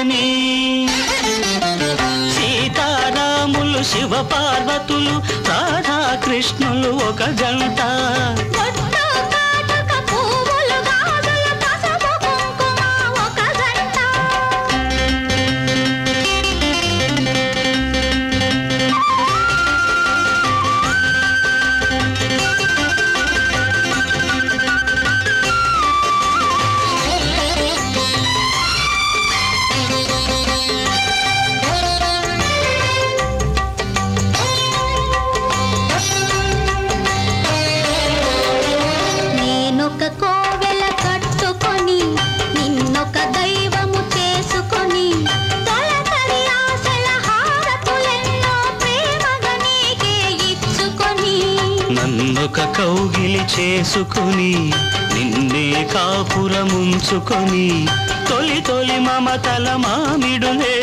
జగని సీతారాములు శివ పార్వతులు రాధాకృష్ణులు ఒక జంట నన్నొక కౌగిలి చేసుకుని నిన్నే కాపురముంచుకొని తొలి తొలి మమతల మామిడులే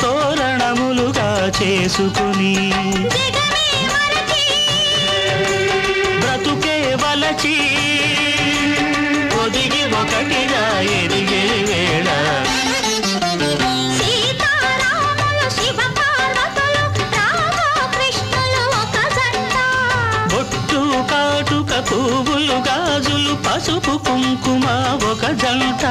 తోరణములుగా చేసుకుని బ్రతుకే వలచి ఒదిగి ఒకటిగా ఎదిగే వేళ కాటుక పువ్వులు గాజులు పసుపు కుంకుమ ఒక జంట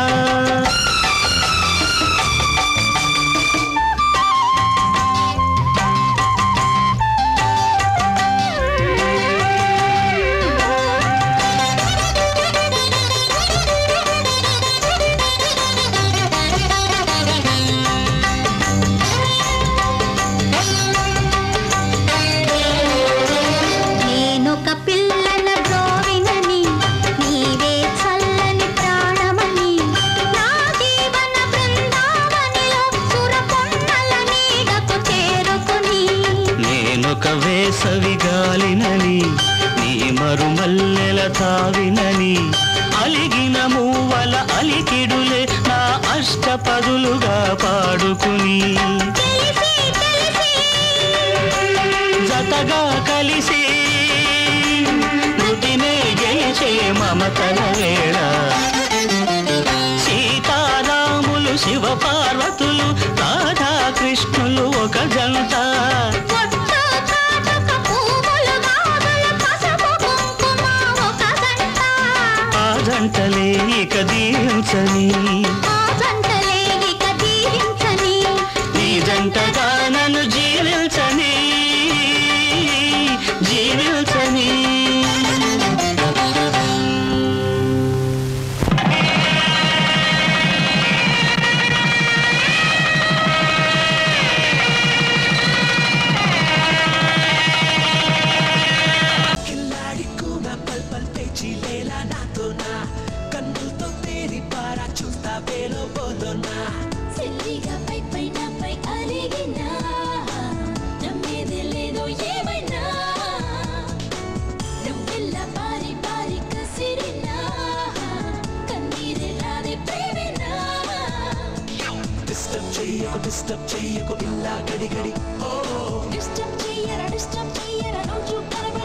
వేసవి గాలినని నీ మరుమల్లెల తావినని అలిగిన మూవల అలికిడులే నా అష్టపదులుగా పాడుకుని జతగా కలిసి మృతినే గెలిచే మమతల వేళ సీతారాములు శివ పార్వతులు రాధాకృష్ణులు ఒక జంట జంటలే ఇక దీవించని ఈ జంటగా నన్ను జీవించని జీవించని డిస్టర్బ్ చెయ్యకు ఇలా గడి గడి ఓ డిస్టర్బ్ చెయ్యరా రోజు కనబడి